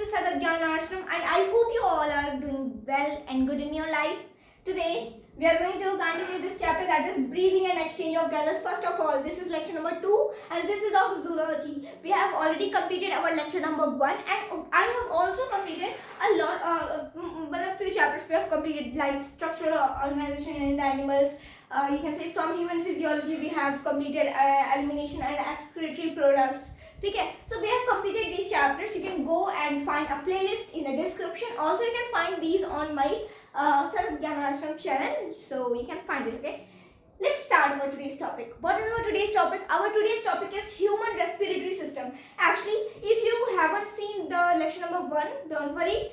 is Sadat Gyan Ashram and I hope you all are doing well and good in your life. Today we are going to continue this chapter, that is breathing and exchange of gases. First of all, this is lecture number 2 and this is of zoology. We have already completed our lecture number 1 and I have also completed a few chapters we have completed, like structural organization in the animals. You can say from human physiology we have completed elimination and excretory products. Okay, so we have completed these chapters. You can go and find a playlist in the description. Also, you can find these on my Sarat Gyan Ashram channel, so you can find it. Okay, let's start our today's topic. What is our today's topic? Our today's topic is human respiratory system. Actually, if you haven't seen the lecture number 1, don't worry.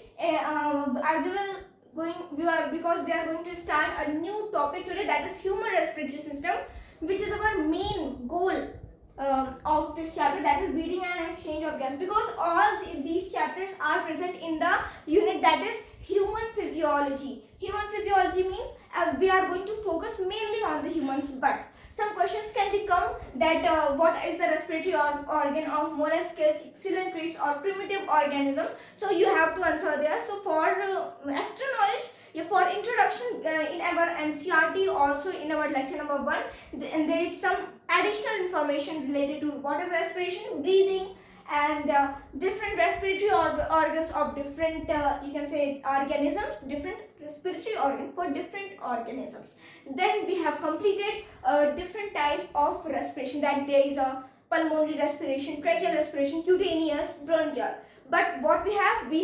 Because we are going to start a new topic today, that is human respiratory system, which is our main goal of this chapter, that is breathing and exchange of gas, because all these chapters are present in the unit that is human physiology. Human physiology means we are going to focus mainly on the humans, but some questions can become that what is the respiratory organ of molluscs, coeluroids or primitive organism, so you have to answer there. So for extra knowledge, for introduction in our NCERT, also in our lecture number 1, and there is some additional information related to what is respiration, breathing, and different respiratory organs of different you can say organisms, different respiratory organ for different organisms. Then we have completed a different type of respiration, that there is a pulmonary respiration, tracheal respiration, cutaneous, bronchial. But what we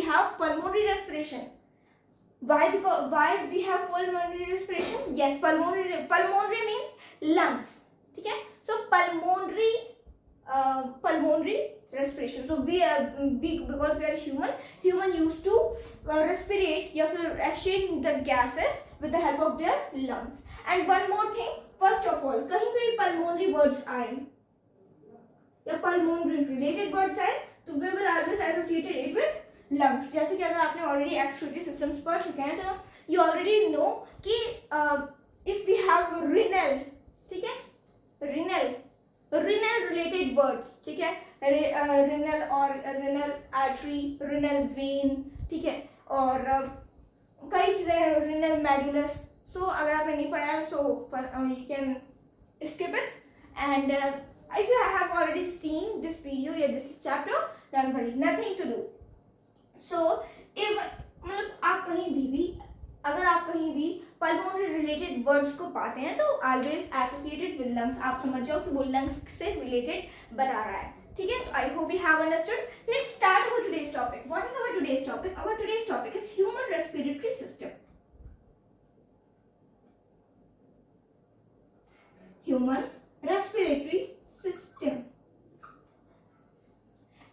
have pulmonary respiration. Why we have pulmonary respiration? Yes, pulmonary means lungs. Okay, so pulmonary respiration. So because we are human used to respirate, you have to exchange the gases with the help of their lungs. And one more thing, first of all, कहीं पे pulmonary words आए या pulmonary related words आए, तो we will always associate it with lungs. जैसे कि अगर आपने already excretory systems पढ़ चुके हैं, तो you already know कि if we have renal, ठीक है, renal related words, ठीक है, renal or renal artery, renal vein, ठीक है, और कई चीजें, renal medullus. So अगर आपने नहीं पढ़ा है, so you can skip it. And if you have already seen this video or this chapter, don't worry, nothing to do. So if अगर आप कहीं भी pulmonary related words को पाते हैं, तो always associated with lungs. आप समझ जाओ कि वो lungs से related बता रहा है. ठीक है? So I hope you have understood. Let's start our today's topic. What is our today's topic? Our today's topic is human respiratory system. Human respiratory system.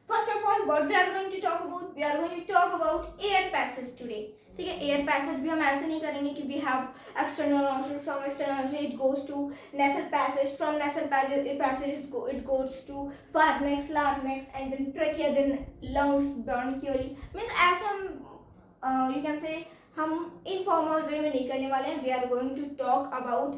First of all, what we are going to talk about? We are going to talk about air passage today. ठीक है, air passage भी हम ऐसे नहीं करेंगे कि we have external nostril, from external nostril it goes to nasal passage, from nasal passage it goes to pharynx, larynx and then trachea, then lungs, bronchioles. Means ऐसे हम यू कैन से हम इनफॉर्मल वे में नहीं करने वाले हैं. We are going to talk about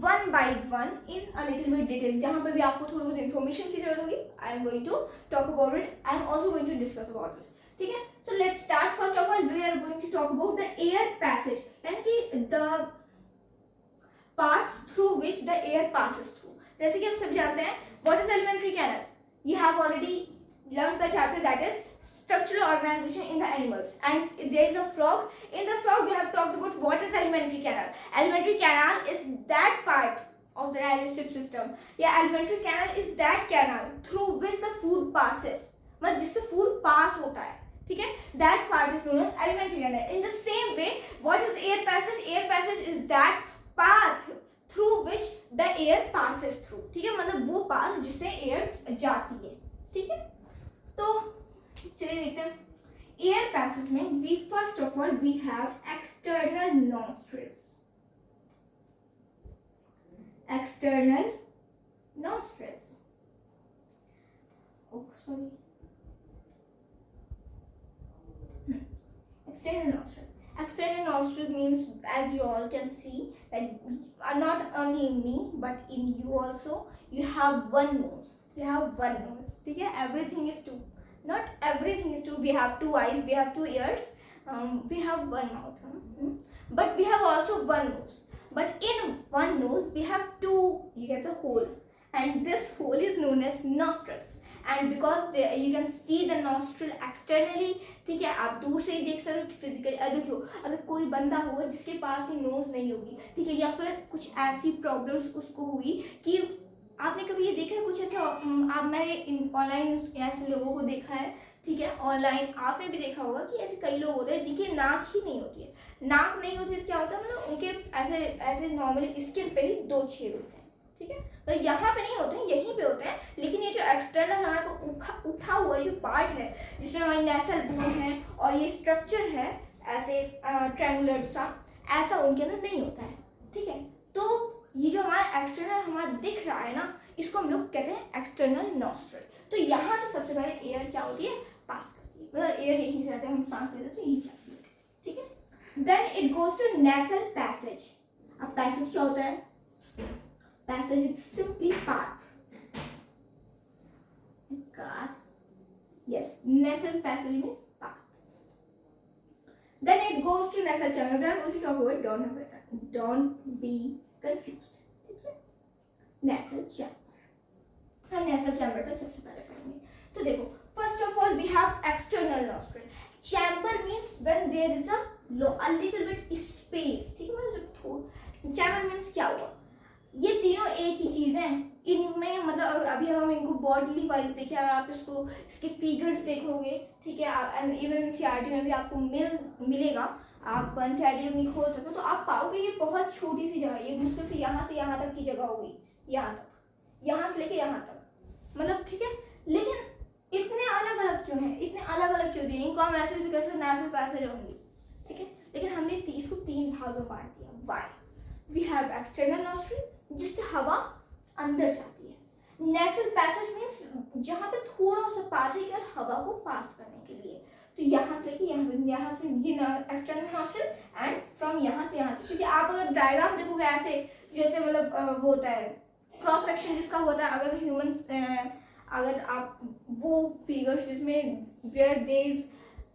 one by one in a little bit detail. जहाँ पे भी आपको थोड़ी बहुत इन्फॉर्मेशन की जरूरत होगी, I am going to talk about it. I am also going to discuss about it. ठीक है, so let's start. First of all, we are going to talk about the air passage, यानी कि the parts through which the air passes through. जैसे कि हम सब जानते हैं, what is alimentary canal? You have already learned the chapter, that is structural organization in the animals, and there is a frog. In the frog, we have talked about what is alimentary canal. Alimentary canal is that part of the digestive system. Yeah, alimentary canal is that canal through which the food passes. मतलब जिससे food pass होता है. ठीक है, that part is known as alimentary canal. In the same way, what is air passage? Air passage is that path through which the air passes through. ठीक है, मतलब वो path जिससे air जाती है. ठीक है, तो चलिए देखते हैं. Air passage में we first of all we have external nostrils. External nostrils. Oh, sorry. External nostril. External nostril means, as you all can see, that not only in me but in you also, you have one nose. You have one nose. ठीक है, everything is not everything is true. We have two eyes, we have two ears, we have one mouth, but we have also one nose. But in one nose we have two, you can say, hole, and this hole is known as nostrils. And because you can see the nostril externally, ठीक है, आप दूर से ही देख सकते हो physically. देखो, अगर कोई बंदा होगा जिसके पास ही नोज नहीं होगी, ठीक है, या फिर कुछ ऐसी प्रॉब्लम्स उसको हुई कि आपने कभी ये देखा है कुछ ऐसा, आप मैंने ऑनलाइन ऐसे लोगों को देखा है, ठीक है, ऑनलाइन आपने भी देखा होगा कि ऐसे कई लोग होते हैं जिनकी नाक ही नहीं होती है। नाक नहीं होती तो क्या होता है, मतलब उनके ऐसे ऐसे नॉर्मली स्किन पे ही दो छेद होते हैं, ठीक है, तो यहाँ पे नहीं होते हैं, यहीं पे होते हैं। लेकिन ये जो एक्सटर्नल हमारे को उठा हुआ जो पार्ट है जिसमें हमारी नेसल बोन है और ये स्ट्रक्चर है ऐसे ट्रायंगुलर सा, ऐसा उनके अंदर नहीं होता है, ठीक है। तो ये जो हमारा एक्सटर्नल हमारा दिख रहा है ना, इसको हम लोग कहते हैं एक्सटर्नल नॉस्ट्रल। तो यहाँ से सबसे पहले एयर क्या होती है, पास करती है, मतलब एयर यहीं से आते हैं, हम सांस लेते हैं तो यहीं से आती है, ठीक है। Then it goes to nasal passage. अब पैसेज क्या होता है, passage is simply path. Yes, nasal passage means path. Then it goes to nasal chamber. We are going to talk about it. Don't be confused. Okay? Nasal chamber. हम nasal chamber तक सबसे पहले पढ़ेंगे। तो देखो, first of all we have external nostril. Chamber means when there is a little bit space. ठीक है, मतलब chamber means क्या हुआ, ये तीनों एक ही चीज़ हैं। इनमें मतलब अभी हम इनको बॉडीली वाइज देखें, अगर आप इसको इसके फिगर्स देखोगे, ठीक है, इवन एनसीईआरटी में भी आपको मिलेगा, आप एनसीईआरटी में खोल सकते हो तो आप पाओगे ये बहुत छोटी सी जगह, ये मुश्किल से यहाँ तक की जगह होगी, यहाँ से लेके यहाँ तक, मतलब, ठीक है। लेकिन इतने अलग अलग क्यों हैं, इतने अलग अलग क्यों दिए, इनको हम ऐसे भी कैसे नेसल पैसेज होंगी, ठीक है, लेकिन हमने इसको तीन भाग में बांट दिया। Why? We have external nostril जिससे हवा अंदर जाती है। नेसल पैसेज मीन्स जहाँ पे थोड़ा सा पाथ है क्या हवा को पास करने के लिए, तो यहाँ से लेके यहाँ से ये एक्सटर्नल नॉस्ट्रिल एंड फ्रॉम यहाँ से यहाँ तक। क्योंकि आप अगर डायग्राम देखोगे ऐसे जैसे मतलब वो होता है क्रॉस सेक्शन जिसका होता है, अगर ह्यूमंस अगर आप वो फिगर्स जिसमें where there is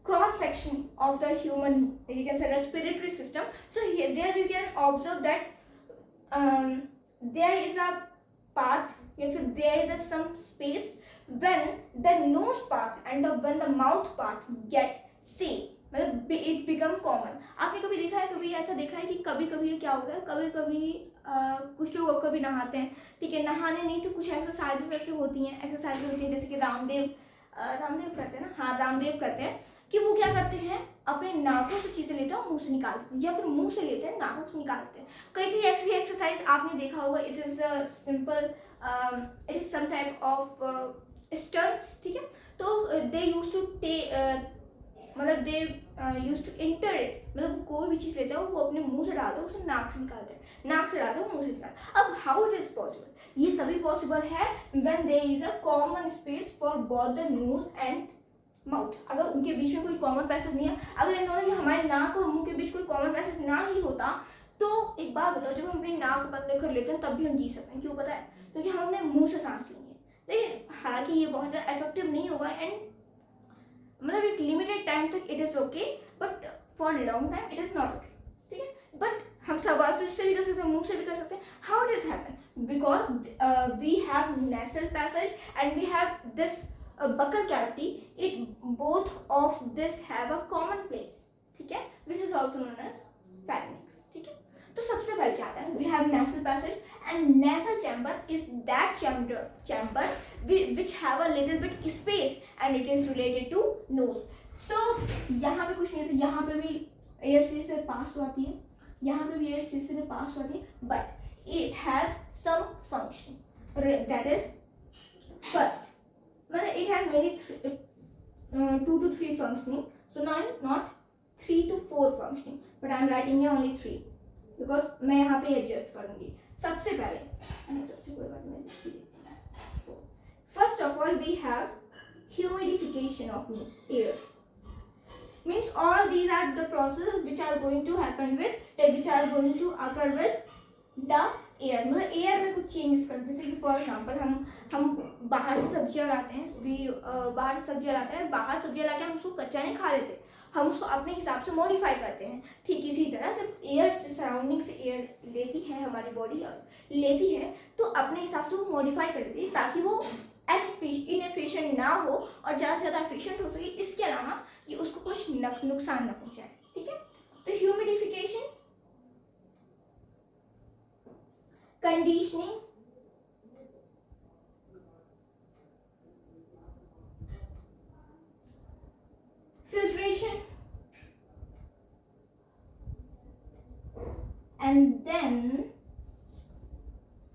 cross section of the human, you can say, respiratory system, so here there you can observe that there is a path, if there is a some space when the nose path and when the mouth path get same, मतलब it become common। आपने कभी देखा है, कभी ऐसा देखा है कि कभी कभी क्या होता है, कभी कभी कुछ लोग कभी नहाते हैं, ठीक है, नहाने नहीं तो कुछ एक्सरसाइजेस ऐसे होती हैं, जैसे कि रामदेव करते हैं ना, हाँ रामदेव करते हैं कि वो क्या करते हैं, अपने नाकों से चीजें लेते हैं और मुंह से निकालते हैं, या फिर मुंह से लेते हैं नाकों से निकालते हैं। कई ऐसी एक्सरसाइज आपने देखा होगा, it is simple, it is some type of stunts, ठीक है। तो दे यूज टू मतलब they use to enter it, मतलब कोई भी चीज लेते हैं वो अपने मुंह से डालते हैं, उसे नाक से निकालते हैं, नाक से डालते हैं मुंह से निकालते हैं। अब हाउ इट इज पॉसिबल, ये तभी पॉसिबल है when there is a common space for both the nose and mouth. अगर उनके बीच में कोई कॉमन पैसेज नहीं है, अगर इन दोनों की हमारे नाक और मुंह के बीच कोई कॉमन पैसेज ना ही होता, तो एक बात बताओ, जब हम अपनी नाक बंद कर लेते हैं तब भी हम जी सकते हैं, क्यों पता है, क्योंकि हम अपने मुंह से सांस लेंगे। देखिए, हालांकि ये बहुत ज़्यादा इफेक्टिव नहीं होगा एंड मतलब एक लिमिटेड टाइम तक it is okay, but for long time it is not okay, ठीक है। बट हम सवाल तो इससे भी कर सकते हैं, मुंह से भी कर सकते हैं। How it is happen, because we have nasal passage and we have this buccal cavity, it both of this have a common place, ठीक है, which is also known as pharynx, ठीक है। तो सबसे पहले क्या आता है, we have nasal passage and nasal chamber is that chamber which have a little bit space and it is related to nose। so यहाँ पे कुछ नहीं है, तो यहाँ पे भी एयर से पास होती है, यहाँ पे भी एयर से पास होती है, but it has some function, that is first, मतलब it has many 2 to 3 functioning, so not 3 to 4 functioning, but I am writing here only 3 because मैं यहाँ पे adjust करूँगी। सबसे पहले कोई बात नहीं, first of all we have humidification of air, means all these are the processes which are going to happen with which are going to occur with the air, मतलब एयर में कुछ चेंजेस करते हैं। जैसे कि फॉर एग्जांपल हम बाहर से सब्जियां लाते हैं, बाहर से सब्जियां लाते हैं, बाहर सब्जियां लाके हम उसको कच्चा नहीं खा लेते, हम उसको अपने हिसाब से मॉडिफाई करते हैं। ठीक इसी तरह जब एयर से, सराउंडिंग से एयर लेती है हमारी बॉडी लेती है, तो अपने हिसाब से वो मॉडिफाई कर देती है ताकि वो इनएफिशिएंट ना हो और ज़्यादा से ज़्यादा एफिशिएंट हो सके। इसके अलावा कि उसको कुछ नुकसान ना पहुंचाए। ठीक है, तो humidification, conditioning, filtration, and then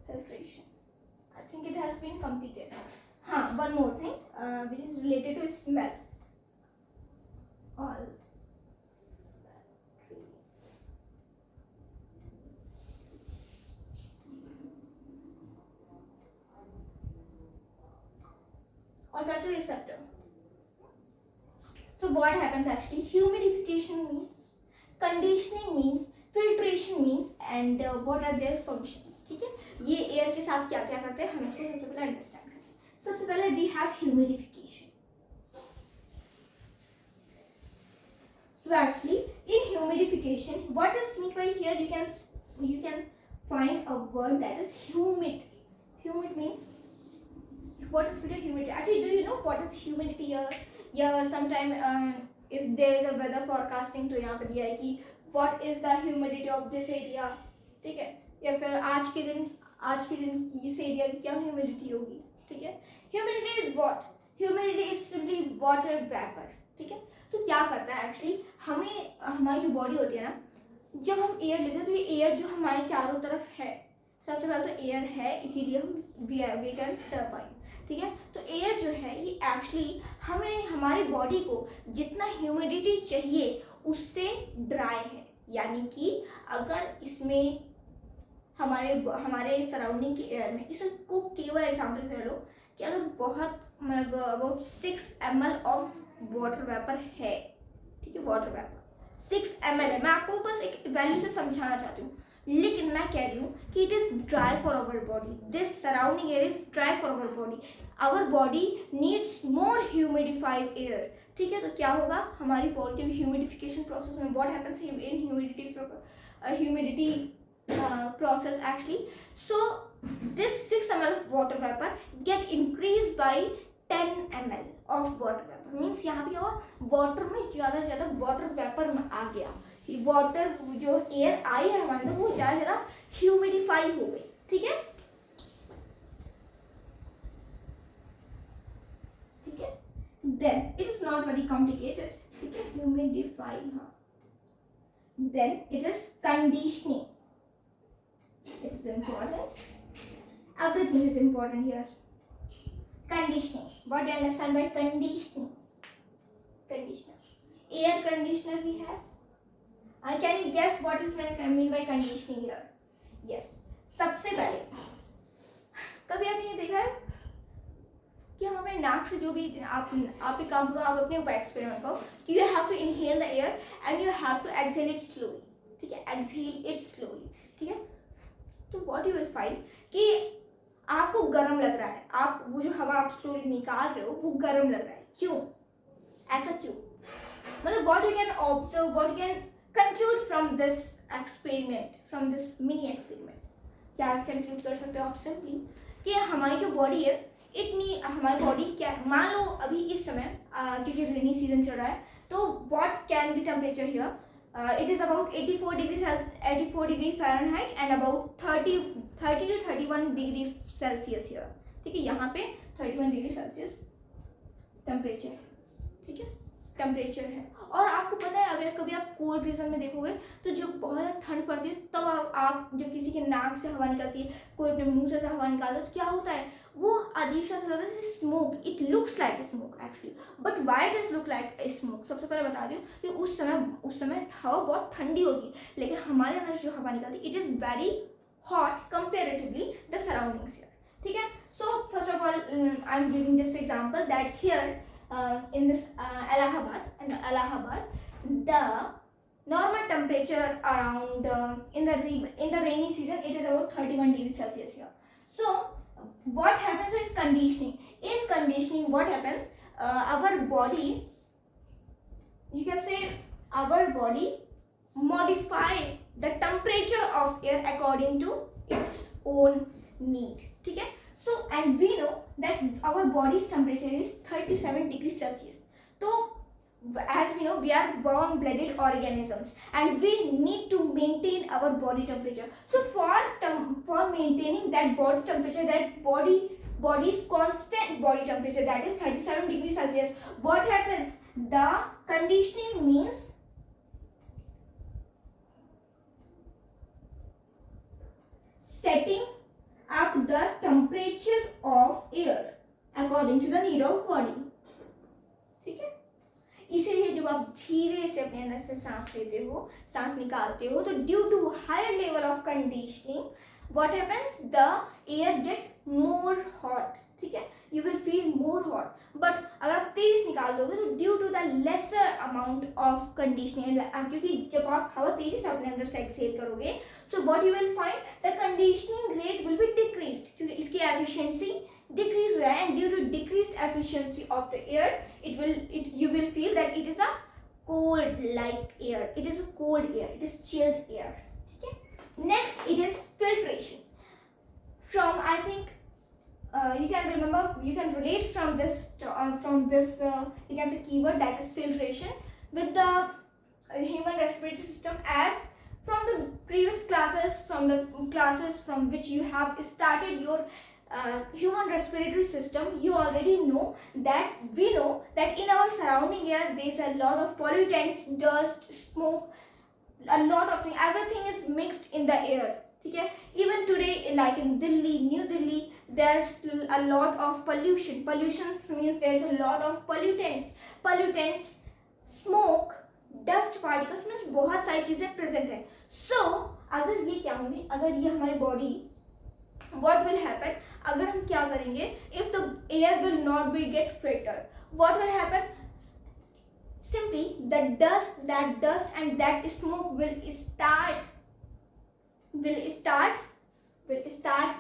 filtration. I think it has been completed. One more thing which is related to smell. All olfactory receptor. So what happens actually? Humidification means, conditioning means, filtration means, and what are their functions? ठीक है, ये air के साथ क्या क्या करते हैं हम इसको सबसे पहले अंडरस्टैंड करते हैं। सबसे पहले we have humidification. So actually in humidification, what is meant by here, you can find a word that is humid. Humid means, what is humidity? Actually, do you know what is humidity here? Yeah, sometime if there is a weather forecasting, तो यहाँ पे दिया है कि what is the humidity of this area, ठीक है, या फिर आज के दिन इस एरिया की क्या ह्यूमिडिटी होगी। ठीक है, humidity is what? Humidity is simply water vapour. ठीक है, तो क्या करता है एक्चुअली, हमें हमारी जो बॉडी होती है ना, जब हम एयर लेते हैं तो ये एयर जो हमारे चारों तरफ है, सबसे पहले तो एयर है इसीलिए हम वी कैन सर्वाइव। ठीक है, तो एयर जो है ये एक्चुअली हमें, हमारी बॉडी को जितना ह्यूमिडिटी चाहिए उससे ड्राई है। यानी कि अगर इसमें हमारे सराउंडिंग के एयर में, इसको केवल एग्जाम्पल कर लो कि अगर बहुत 6 ml ऑफ वाटर वेपर है, ठीक है, वाटर वेपर 6 ml है, मैं आपको बस एक वैल्यू से समझाना चाहती हूँ, लेकिन मैं कह रही हूँ कि it is dry for our body, this surrounding air is dry for our body, our body needs more humidified air. ठीक है, तो क्या होगा, हमारी बॉडी जब ह्यूमिडिफिकेशन प्रोसेस में, what happens in humidity process actually, so this 6 ml of water vapor get increased by 10 ml of water vapor, means यहाँ पे हुआ वाटर में ज़्यादा से ज़्यादा वाटर वेपर में आ गया, वाटर जो एयर आई है हमारे में वो ज़्यादा से ज़्यादा ह्यूमिडिफाई हो गई। ठीक है, ठीक है, then it is not very complicated। ठीक है, ह्यूमिडिफाई, हाँ, then it is conditioning। It is important. Everything is important here. Conditioning. What do you understand by conditioning? Conditioner. Air conditioner we have. Can you guess what is meant by conditioning here? Yes. सबसे पहले कभी आपने ये देखा है कि हम अपने नाक से जो भी आप एक काम करो, आप अपने ऊपर एक्सपेरिमेंट करो कि you have to inhale the air and you have to exhale it slowly। ठीक है, exhale it slowly। ठीक है, तो व्हाट यू विल फाइंड कि आपको गर्म लग रहा है, आप वो जो हवा आप स्लोली निकाल रहे हो वो गर्म लग रहा है। क्यों, ऐसा क्यों? मतलब what you can observe, what you can conclude from this experiment, from this mini experiment, क्या कंक्लूड कर सकते हो आप? सिंपली कि हमारी जो बॉडी है, इतनी हमारी बॉडी क्या, मान लो अभी इस समय क्योंकि रेनी सीजन चल रहा है, तो what can be temperature here, it is about 84 degree Fahrenheit and about 30 to 31 degree Celsius here। ठीक है, यहाँ पे 31 डिग्री सेल्सियस टेम्परेचर है। ठीक है, टेम्परेचर है, और आपको पता है अगर कभी आप कोल्ड रीजन में देखोगे तो जब बहुत ठंड पड़ती है तब आप जब किसी के नाक से हवा निकलती है, कोई अपने मुंह से हवा निकालता है, तो क्या होता है, वो अजीब सा लगता है, smoke, it looks like smoke actually, but why does look like smoke? सबसे पहले बता रही हूँ कि उस समय हवा बहुत ठंडी होगी, लेकिन हमारे अंदर जो हवा निकलती है it is very hot comparatively the surroundings here. ठीक है, so first of all I am giving just example that here in this Allahabad, the Normal temperature around in the rainy season it is about 31 degrees Celsius here. So what happens in conditioning? In conditioning, what happens? Our body, you can say, our body modify the temperature of air according to its own need. ठीक है? So and we know that our body's temperature is 37 degrees Celsius. So as we know, we are warm blooded organisms and we need to maintain our body temperature. So for maintaining that body temperature, that body's constant body temperature, that is 37 degrees Celsius, what happens? The conditioning means setting up the temperature of air according to the need of body. ठीक है? इसीलिए जब आप धीरे से अपने अंदर से सांस लेते हो, सांस निकालते हो, तो due to higher level of conditioning what happens, the air get more hot. ठीक है, you will feel more hot. But अगर आप तेज निकाल दोगे तो due to the lesser amount of conditioning, क्योंकि जब आप हवा तेजी से अपने अंदर से एक्सहेल करोगे, so what you will find, the conditioning rate will be decreased, क्योंकि इसकी एफिशिएंसी decrease हुआ है, and due to decreased efficiency of the air, you will feel that it is a cold like air, it is a cold air, it is chilled air. ठीक है? Next it is filtration. From, I think you can remember, you can relate from this you can say keyword, that is filtration, with the human respiratory system, as from the previous classes, from which you have started your human respiratory system, you already know that we know that in our surrounding air there is a lot of pollutants, dust, smoke, a lot of things, everything is mixed in the air. ठीक है? Even today, like in Delhi, New Delhi, there's a lot of pollution. Pollution means there's a lot of pollutants, smoke, dust particles, means बहुत सारी चीजें present है. So अगर ये क्या होंगे, अगर ये हमारे body, what will happen, अगर हम क्या करेंगे, if the air will not be get filtered, what will happen, simply that dust and that smoke will start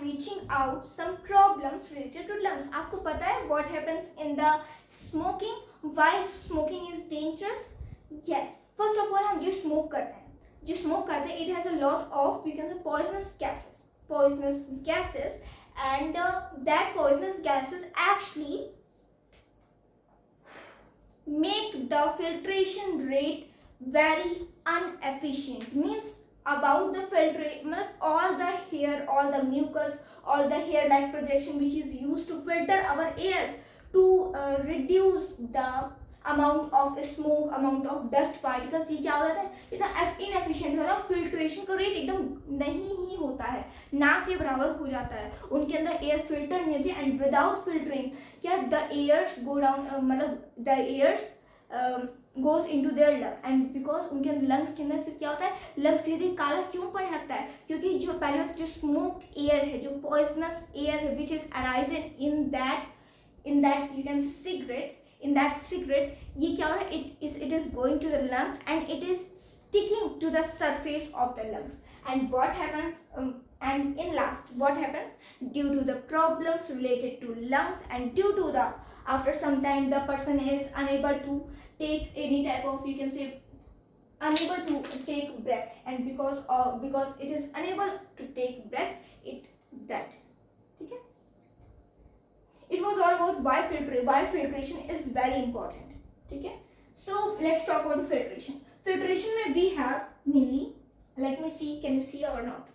reaching out some problems related to lungs. आपको पता है what happens in the smoking, why smoking is dangerous? Yes, first of all, हम जो smoke करते हैं, it has a lot of, we can say, poisonous gases, and that poisonous gases actually make the filtration rate very inefficient. Means about the filtration, all the hair, all the mucus, all the hair like projection which is used to filter our air, to reduce the amount of smoke, amount of dust particles, ये क्या हो जाता है, इतना inefficient हो रहा है, filtration का रेट एकदम नहीं ही होता है, ना के बराबर हो जाता है, उनके अंदर एयर फिल्टर नहीं होती, एंड विदाउट फिल्टरिंग क्या द एयर्स गो डाउन, मतलब the airs goes into their lung, and because उनके लंग्स के अंदर फिर क्या होता है, लंग्स सीधे काला क्यों पड़ने लगता है, क्योंकि जो पहले जो स्मोक एयर है, जो पॉइजनस एयर है, which is arisen in that you can cigarette, in that cigarette, ये क्या हो रहा है, it is going to the lungs and it is sticking to the surface of the lungs, and what happens, and in last what happens, due to the problems related to lungs, and due to the, after some time the person is unable to take any type of, you can say, unable to take breath, and because it is unable to take breath, it that, ठीक है? It was all about why filtration is very important. ठीक है? So let's talk about filtration. Filtration में we have mainly, let me see, can you see or not?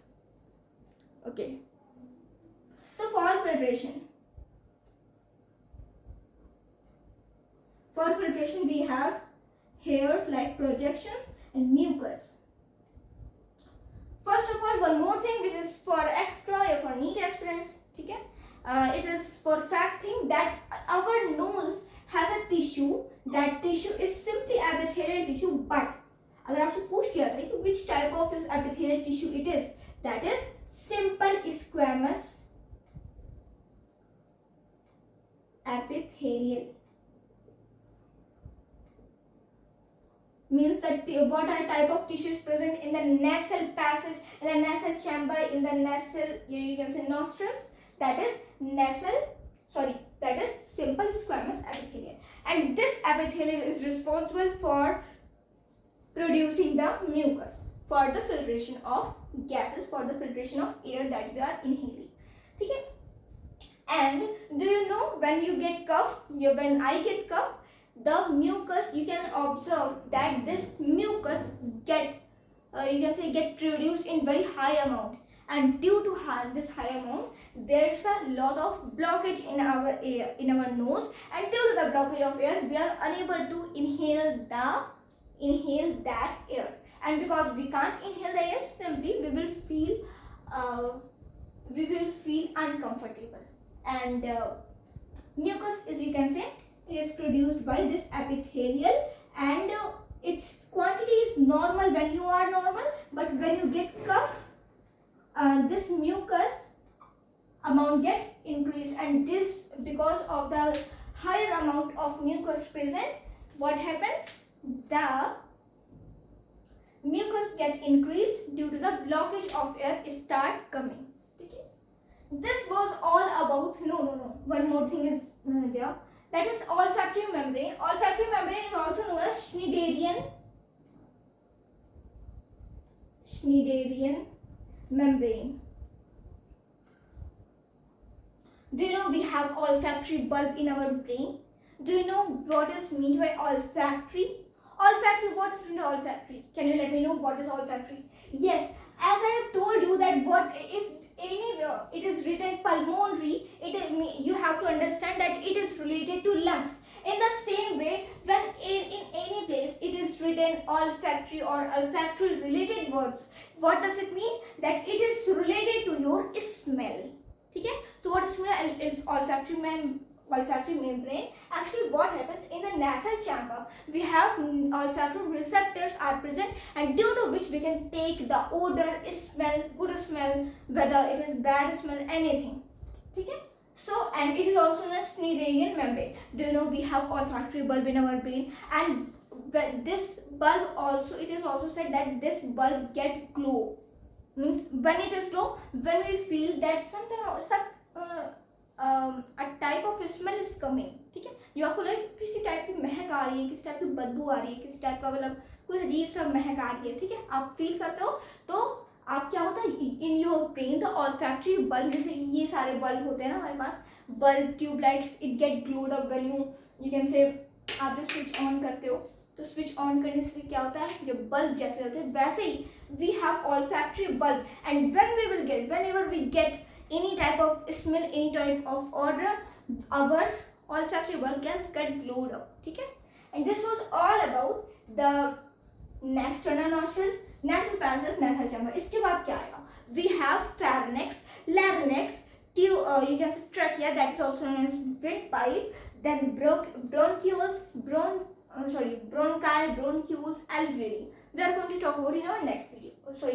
Okay. So for filtration we have hair like projections and mucus. First of all, one more thing which is for extra or for NEET aspirants, ठीक है? It is for fact thing that our nose has a tissue, that tissue is simply epithelial tissue, but अगर आपसे पूछ किया था कि which type of this epithelial tissue it is, that is simple squamous epithelial. means that what are type of tissues present in the nasal passage, in the nasal chamber, in the nasal, you can say nostrils, that is that is simple squamous epithelium. And this epithelium is responsible for producing the mucus, for the filtration of gases, for the filtration of air that we are inhaling. Okay? And do you know, when you get cough, when I get cough, the mucus, you can observe that this mucus get produced in very high amount, and due to this high amount, there's a lot of blockage in our air, in our nose, and due to the blockage of air, we are unable to inhale that air. And because we can't inhale the air, simply we will feel uncomfortable. And mucus is, you can say, it is produced by this epithelial, and its quantity is normal when you are normal, but when you get cough, this mucus amount get increased, and this, because of the higher amount of mucus present, what happens, the mucus get increased, due to the blockage of air start coming. Okay? This was all about, one more thing is there, that is olfactory membrane. Olfactory membrane is also known as Schneiderian membrane. Do you know we have olfactory bulb in our brain? Do you know what is meant by olfactory? Olfactory, what is meant by olfactory? Can you let me know what is olfactory? Yes, as I have told you that what if anywhere it is written pulmonary, you have to understand that it is related to lungs. In the same way, when in any place it is written olfactory or olfactory related words, what does it mean? That it is related to your smell. Okay? So what is olfactory membrane? Actually, what happens in the nasal chamber, we have olfactory receptors are present, and due to which we can take the odor, smell, good smell, whether it is bad smell, anything. Okay? So, and it is also known as Schneiderian membrane. Do you know we have olfactory bulb in our brain, and when this bulb also, it is also said that this bulb get glow. Means when it is glow, when we feel that a type of smell is coming. ठीक है, जो आपको लगे किसी type की महक आ रही है, किसी टाइप की बदबू आ रही है, किसी टाइप का मतलब कोई अजीब सा महक आ रही है, ठीक है, आप फील करते हो, तो आप क्या होता है, in your brain the olfactory bulb, जैसे ये सारे बल्ब होते हैं ना हमारे पास, bulb, tubelights, it get glowed up when you can say, आप जब स्विच ऑन करते हो, तो स्विच ऑन करने से क्या होता है, जब बल्ब जैसे होते हैं वैसे ही we have olfactory bulb, and whenever we get any type of smell, any type of odor, our olfactory bulb can get glowed up. ठीक है? And this was all about the external nostril, nasal passages, nasal chamber. इसके बाद क्या आएगा? We have pharynx, larynx, you can say trachea, that is also known as windpipe, then bronchioles, bronchi, bronchioles, alveoli. We are going to talk about in our next video.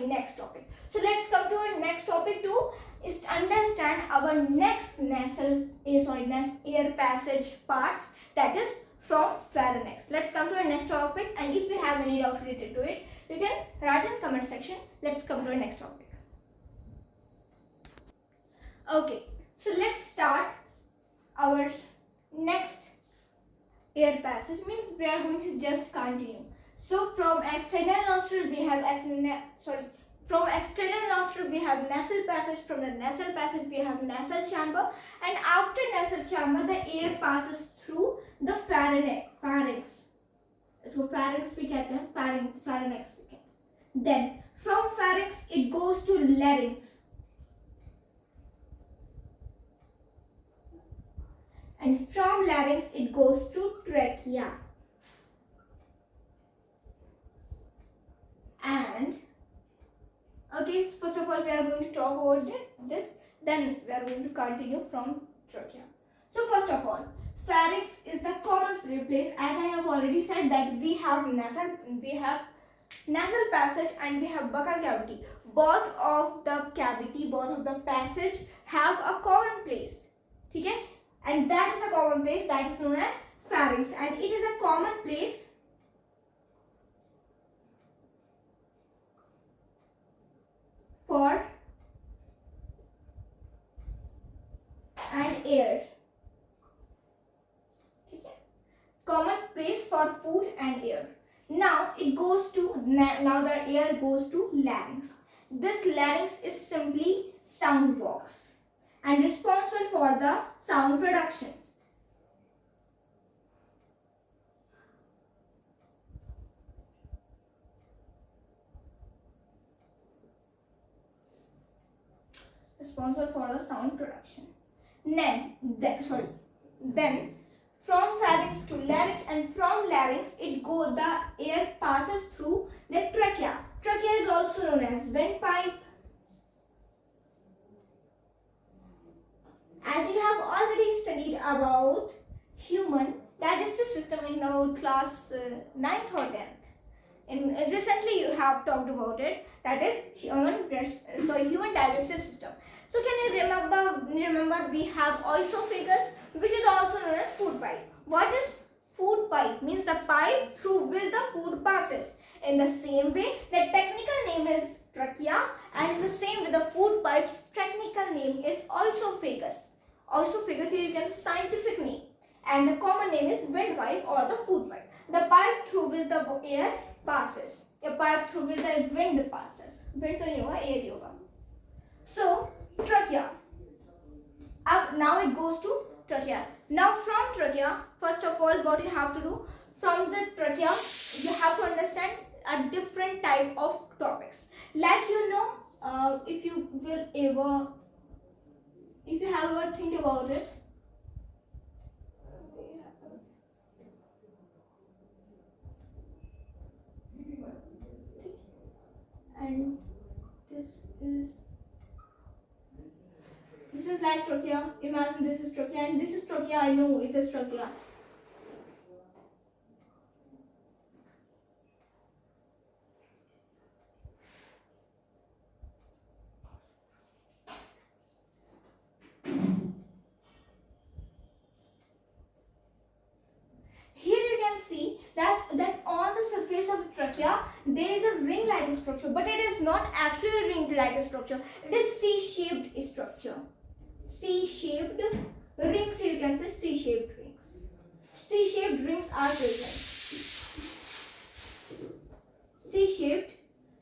Next topic. So let's come to our next topic too. Is to understand our next air passage parts, that is from pharynx. Let's come to our next topic, and if you have any doubt related to it, you can write in comment section. Let's come to our next topic. Okay, so let's start our next air passage, means we are going to just continue. So from external nostril we have from external nostril we have nasal passage, from the nasal passage we have nasal chamber, and after nasal chamber the air passes through the pharynx. So pharynx we कहते हैं, pharynx we कहते हैं. Then from pharynx it goes to larynx, and from larynx it goes to trachea, and okay, first of all we are going to talk about this, then we are going to continue from trachea. So first of all, pharynx is the common place, as I have already said that we have nasal passage and we have buccal cavity. Both of the passage have a common place. ठीक है? And that is a common place, that is known as pharynx, and it is a common place for food and air. Now the air goes to larynx. This larynx is simply sound box and responsible for the sound production. Responsible for the sound production. Then from pharynx to larynx, and from larynx the air passes through the trachea. Trachea is also known as windpipe. As you have already studied about human digestive system in our class 9th or 10th. Recently you have talked about it, that is human digestive system. So can you remember we have oesophagus, which is also known as food pipe. What is food pipe? Means the pipe through which the food passes. In the same way, the technical name is trachea, and in the same way the food pipe's technical name is oesophagus. Oesophagus is, you can say, scientific name, and the common name is windpipe or the food pipe. The pipe through which the air passes. A pipe through which the wind passes. Wind तो नहीं होगा, air ही होगा. So trachea. Now it goes to trachea. Now from trachea, first of all, what you have to do, from the trachea, you have to understand a different type of topics. Like if you have ever think about it. And this is like trachea. Imagine this is trachea, and this is trachea. I know it is trachea. Here you can see that on the surface of the trachea there is a ring-like structure, but it is not actually a ring-like structure. It is C-shaped structure. C-shaped rings, you can say C-shaped rings. C-shaped rings are present. C-shaped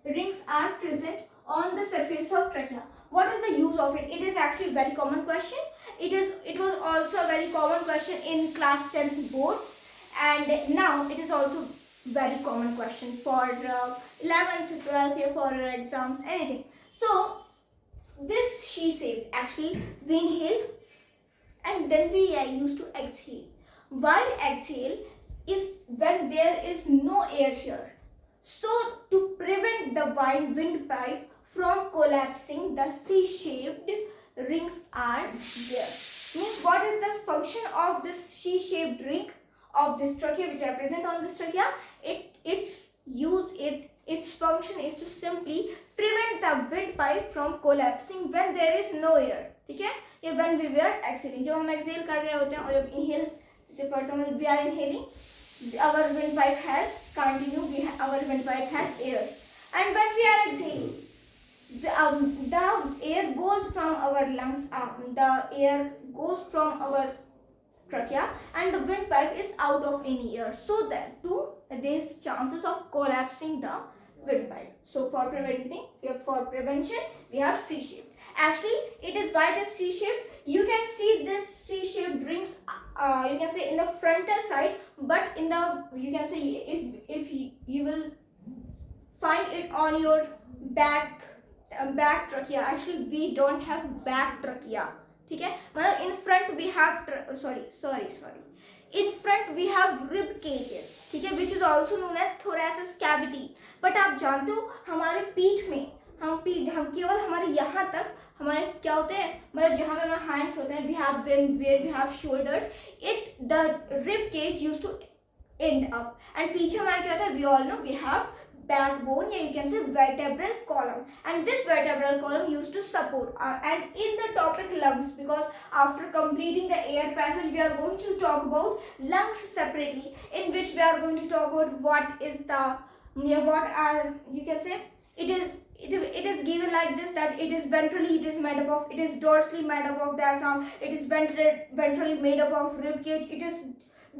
rings are present on the surface of trachea. What is the use of it? It is actually a very common question. It was also a very common question in class 10th boards, and now it is also very common question for 11th to 12th year for exams, anything. So this C-shape, actually we inhale and then we used to exhale. While exhale, when there is no air here, so to prevent the windpipe from collapsing, the C-shaped rings are there. Means what is the function of this C-shaped ring of this trachea, which are present on this trachea? Its function is to simply prevent the windpipe from collapsing when there is no air. ठीक है? ये when we were exhaling. जब हम exhale कर रहे होते हैं और जब inhale, जैसे for example we are inhaling, our windpipe has our windpipe has air, and when we are exhaling, the air goes from our lungs, the air goes from our trachea, and the windpipe is out of any air, so that there's chances of collapsing the windpipe. So for prevention we have C-shaped. Actually it is why it is C-shaped. You can see this C-shaped rings you can say in the frontal side, but in the, you can say, if you will find it on your back trachea. Actually we don't have back trachea. ठीक है, मतलब in front we have in front we have rib cages, ठीक है, which is also known as thoracic cavity. but आप जानते हो हमारे पीठ में हम केवल हमारे यहाँ तक हमारे क्या होते हैं, मतलब जहाँ पे हमारे hands होते हैं, we have where we have shoulders, the rib cage used to end up, and पीछे हमारा क्या होता है, we all know we have backbone, या you can say vertebral column, and this vertebral column used to support and in the topic lungs, because after completing the air passage we are going to talk about lungs separately, in which we are going to talk about what is the you can say it is given like this, that it is ventrally it is made up of, it is dorsally made up of diaphragm, it is ventrally made up of rib cage, it is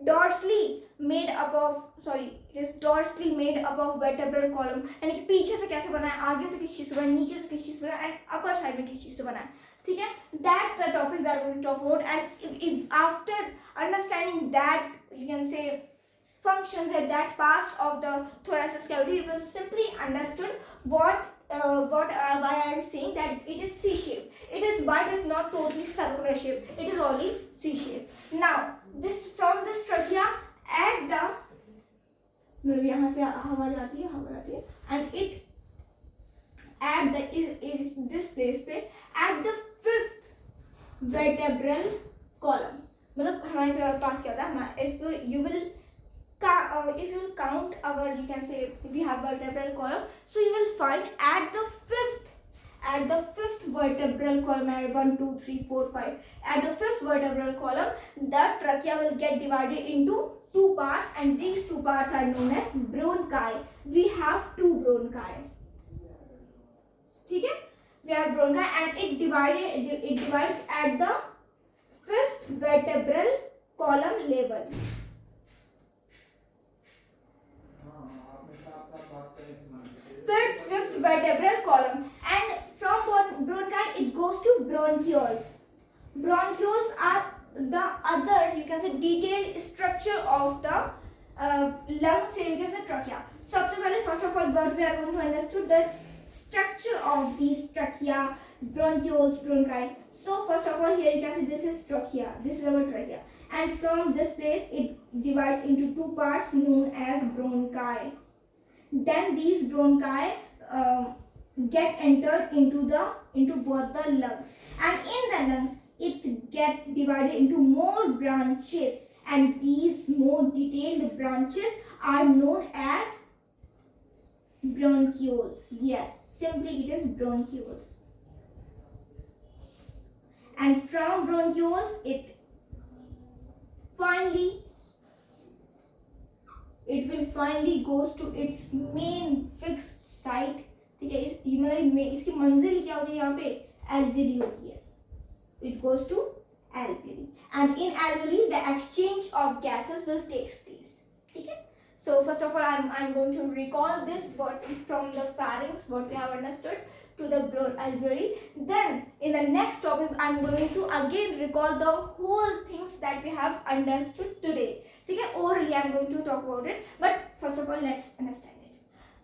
dorsally made it is dorsally made up of vertebral column, यानी कि पीछे से कैसे बना है, आगे से किस चीज से बना है, नीचे से किस चीज से बना है, एंड अपर साइड में किस चीज से बना है. ठीक है, that's the topic we are going to talk about. And if after understanding that, you can say, functions and that parts of the thoracic cavity, you will simply understood why I am saying that it is C-shaped. It is, but it is not totally circular shape. It is only C-shaped. Now, this from this trachea at the, मतलब यहाँ से हवा जाती है, and it at the is this place पे at the fifth vertebral column. मतलब हमारे पास क्या था, if you will count our, you can say, if we have vertebral column, so you will find at the fifth vertebral column, at 1 2 3 4 5, at the fifth vertebral column, the trachea will get divided into two parts, and these two parts are known as bronchi. We have two bronchi. ठीक है, we have bronchi, and it divides at the fifth vertebral column level. Fifth vertebral column, and from bronchi it goes to bronchioles. Bronchioles are the other, you can say, detailed structure of the lungs, you can say trachea. सबसे पहले, first of all, what we are going to understand the structure of these trachea, bronchioles, bronchi. So first of all, here you can see this is trachea. This is our trachea, and from this place it divides into two parts known as bronchi. Then these bronchi get entered into both the lungs, and in the lungs it get divided into more branches, and these more detailed branches are known as bronchioles. Yes, simply it is bronchioles. And from bronchioles it will finally goes to its main fixed site. ठीक है, इसकी मंजिल क्या होती है, यहाँ पे alveoli होती है. It goes to alveoli, and in alveoli the exchange of gases will take place. ठीक है. So first of all, I'm going to recall this what from the pharynx what we have understood to the alveoli. Then in the next topic I'm going to again recall the whole things that we have understood today. ठीक है, orally I'm going to talk about it, but first of all let's understand it.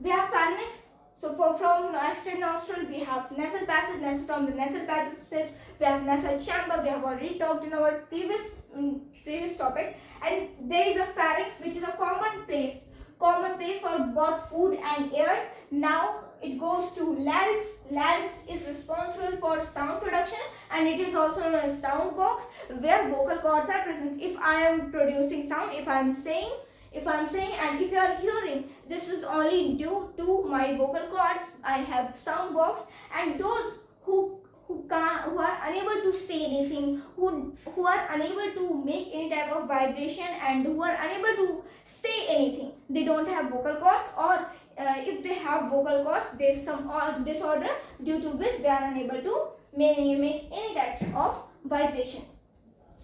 We have pharynx. So from external nostril we have nasal passage. From the nasal passage we have nasal chamber. We have already talked in our previous topic. And there is a pharynx, which is a common place for both food and air. Now it goes to larynx. Larynx is responsible for sound production, and it is also known as sound box, where vocal cords are present. If I am producing sound, if I am saying, and if you are hearing, this is only due to my vocal cords. I have sound box, and those who are unable to say anything, who are unable to make any type of vibration, and who are unable to say anything, they don't have vocal cords, or if they have vocal cords, there is some disorder due to which they are unable to make any types of vibration.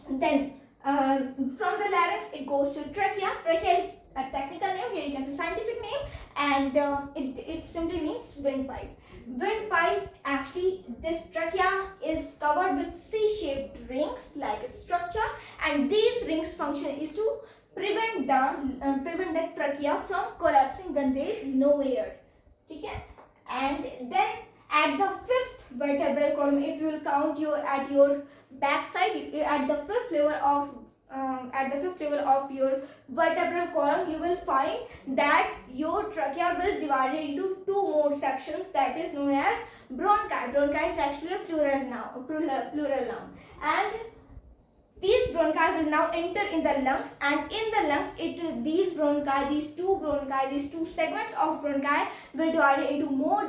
Then from the larynx it goes to trachea. Trachea is a technical name, here you can say scientific name, and it simply means windpipe. Windpipe, actually this trachea is covered with C-shaped rings like a structure, and these rings function is to prevent the trachea from collapsing when there is no air. Okay? And then at the fifth vertebral column, if you will count at your backside, at the fifth level of your vertebral column, you will find that your trachea will divide into two more sections, that is known as bronchi. Bronchi is actually a plural noun, and these bronchi will now enter in the lungs, and in the lungs these two segments of bronchi will divide into more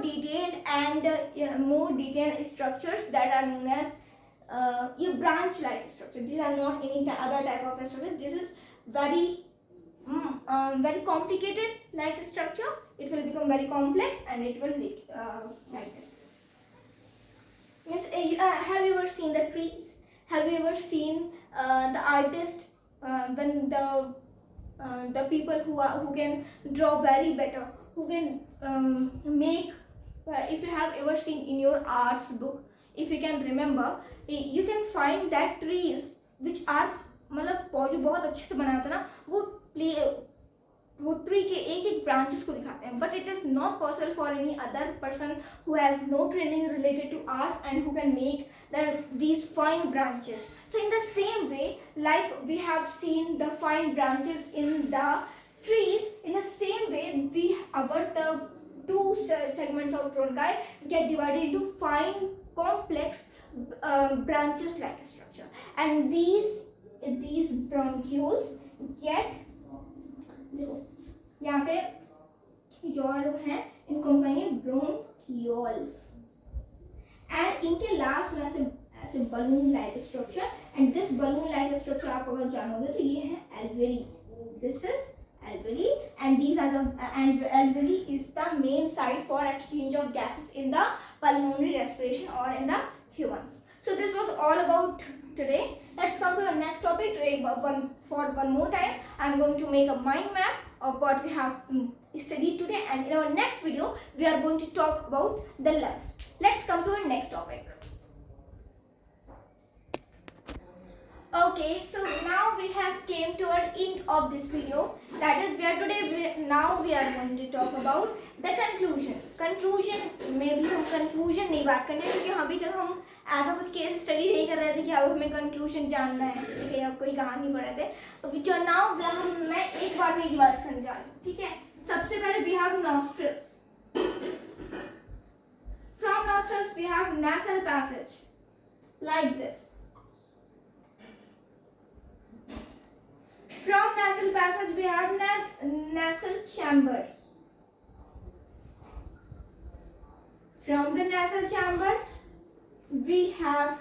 detailed structures that are known as your branch-like structure. These are not any other type of structure. This is very complicated like structure. It will become very complex, and it will be like this. Yes, have you ever seen the trees? Have you ever seen the artist when the the people who can draw very better, who can make if you have ever seen in your arts book, if you can remember, you can find that trees which are मतलब जो बहुत अच्छे से बना होता है ना, वो ट्री के एक एक ब्रांचेस को दिखाते हैं, but it is not possible for any other person who has no training related to arts and who can make these fine branches. So in the same way, like we have seen the fine branches in the trees, in the same way the two segments of bronchi get divided into fine complex branches like a structure, and these bronchioles get, देखो यहाँ पे जो हैं इनको हम कहेंगे bronchioles, and इनके last में ऐसे balloon like structure, and this balloon like structure आप अगर जानोगे तो ये है alveoli. This is alveoli, and these are and alveoli is the main site for exchange of gases in the pulmonary respiration or in the humans. So this was all about today. Let's come to our next topic. For one more time, I'm going to make a mind map of what we have studied today, and in our next video we are going to talk about the lungs. Let's come to our next topic. Okay, so now we have came to our end of this video. That is, now we are going to talk about the conclusion. Conclusion में भी हम conclusion नहीं बात करने, क्योंकि अभी तक हम ऐसा कुछ केस स्टडी नहीं कर रहे थे कि अब हमें कंक्लूजन जानना है, ठीक है, या कोई कहानी पढ़ रहे थे. जो नाउ मैं एक बार में रिवाइज करने जा रही हूँ, ठीक है. सबसे पहले we have nostrils. From nostrils we have nasal passage like this. From nasal passage we have nasal chamber. From the nasal chamber we have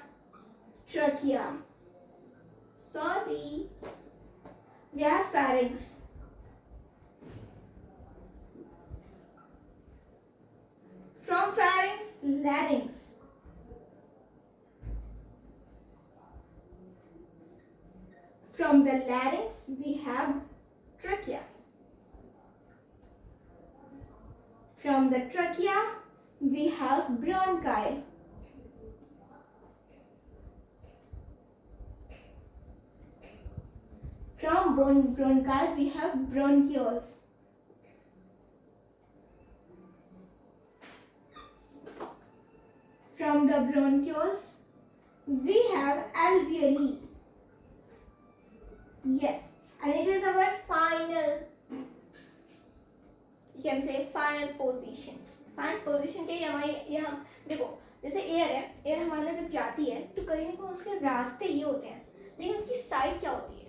trachea. Sorry. We have pharynx. From pharynx, larynx. From the larynx we have trachea. From the trachea we have bronchi. From bronchi we have bronchioles. From the bronchioles we have alveoli. Yes, and it is our final, you can say final position. Final position के यहाँ देखो, जैसे air है, air हमारे जब जाती है तो कहीं ना कहीं उसके रास्ते ये होते हैं, लेकिन उसकी साइड क्या होती है,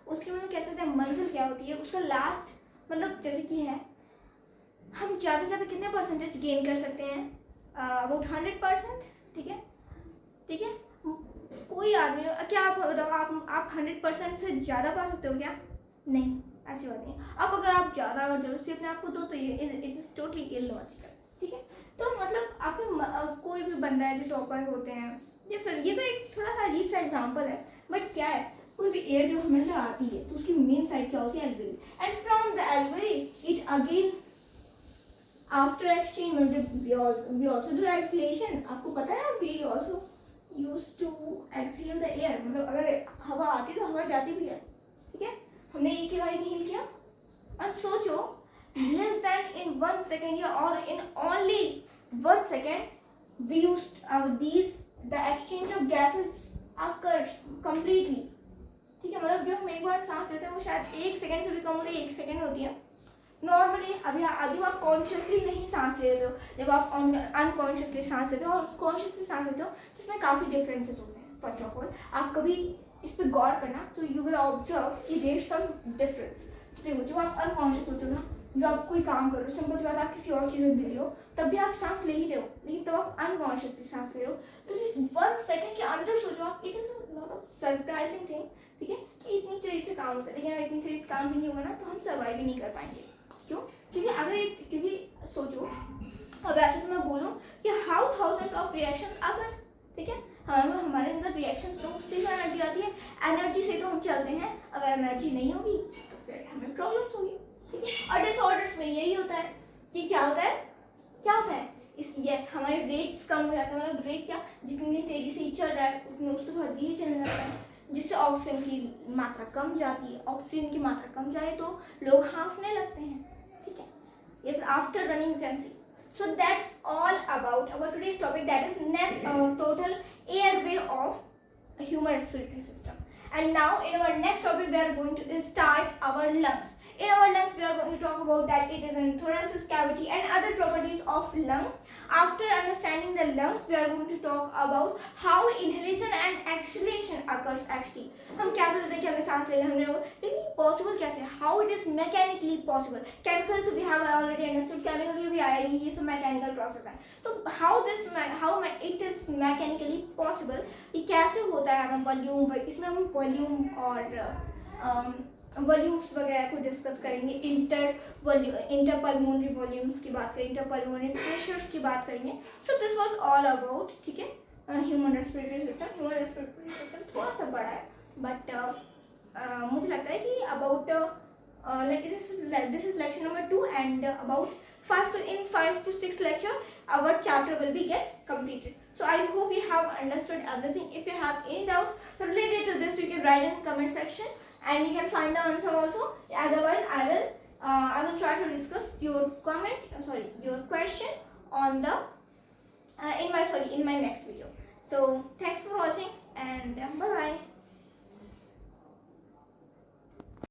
उसके मतलब कह सकते हैं मंजिल क्या होती है, उसका लास्ट मतलब जैसे कि है, हम ज़्यादा से ज़्यादा कितने परसेंटेज गेन कर सकते हैं, अबाउट 100%, ठीक है. कोई आदमी क्या आप बताओ, आप 100% से ज़्यादा पा सकते हो क्या? नहीं, ऐसी बात नहीं. अब अगर आप ज़्यादा और जबरदस्ती अपने आप को दो तो इट इज़ टोटली इलॉजिकल, ठीक है. तो मतलब आप कोई भी बंदा है जो टॉपर होते हैं, या फिर ये तो एक थोड़ा सा अजीब सा एग्जाम्पल है, बट क्या है, कोई भी एयर जो हमेशा आती है तो उसकी मेन साइड क्या होती है? Alveoli. And from the alveoli it again after exchange we also do exhalation. आपको पता है, we also use to exhale the air, मतलब अगर हवा आती तो हवा जाती भी है, ठीक है. हमने एक ही बार इनहेल किया, और सोचो less than in 1 second or in only 1 second we used the exchange of gases occurs completely, ठीक है. मतलब जो हम एक बार सांस लेते हैं वो शायद 1 सेकंड से भी कम होती है, 1 सेकंड होती है नॉर्मली. अभी जब आप कॉन्शियसली नहीं सांस ले रहे हो, जब आप अनकॉन्शियसली सांस लेते हो और कॉन्शियसली सांस लेते हो, तो इसमें काफ़ी डिफरेंसेस होते हैं. फर्स्ट ऑफ ऑल आप कभी इस पर गौर करना तो यू विल ऑब्जर्व कि देयर सम डिफरेंस. देखो, जब आप अनकॉन्शियस होते हो ना, जब आप कोई काम कर रहे हो, सिंपल सी बात, आप किसी और चीज़ में बिजी हो, तब भी आप सांस ले ही रहे हो, लेकिन तब आप अनकॉन्शियसली सांस ले रहे हो. तो जो 1 सेकंड के अंदर सोचो आप, it is a lot of surprising thing, ठीक है, कि इतनी तेजी से काम होता है. लेकिन अगर इतनी तेजी से काम भी नहीं होगा ना तो हम सर्वाइव ही नहीं कर पाएंगे. क्यों? क्योंकि सोचो, अब ऐसे तो मैं बोलूँ कि हाउ थाउजेंड्स ऑफ रिएक्शंस अगर, ठीक है, हमारे अंदर रिएक्शंस तो उससे ही एनर्जी आती है, एनर्जी से तो हम चलते हैं, अगर एनर्जी नहीं होगी तो फिर हमें प्रॉब्लम्स होगी, ठीक है। और डिसऑर्डर्स में यही होता है कि क्या होता है, क्या होता है इस यस हमारे रेट्स कम हो जाते हैं, मतलब रेट क्या, जितनी तेजी से चल रहा है उतने उससे थोड़ा धीरे चलने लगता है, जिससे ऑक्सीजन की मात्रा कम जाती है, ऑक्सीजन की मात्रा कम जाए तो लोग हाँफने लगते हैं, ठीक है, या फिर after running you can see. So that's all about our today's topic, that is total airway of human respiratory system. And now in our next topic we are going to start our lungs. In our lungs we are going to talk about that it is in thoracic cavity and other properties of lungs. After understanding the lungs we are going to talk about how inhalation and exhalation occurs actually. हम क्या तो देते हैं कि हमने सांस ले लिया हमने वो, लेकिन पॉसिबल कैसे, how it is mechanically possible. Chemical तो we have already understood, chemical की भी आएगी, ये सब मैकेनिकल प्रोसेस है, तो how it is mechanically possible, ये कैसे होता है, हम वॉल्यूम, इसमें हम वॉल्यूम और वॉल्यूम्स वगैरह को डिस्कस करेंगे, इंटर पल्मोनरी वॉल्यूम्स की बात करेंगे, इंटर पल्मोनरी प्रेशर्स की बात करेंगे। So this was all about, ठीक है, human respiratory system. Human respiratory system थोड़ा सा बड़ा है, बट मुझे लगता है कि about this is lecture number 2 and about 5 to 6 lecture our chapter will be get completed. So I hope you have understood everything. If you have any doubt related to this, you can write in comment section and you can find the answer also. Otherwise I will try to discuss your your question on the in my next video. So thanks for watching and bye bye.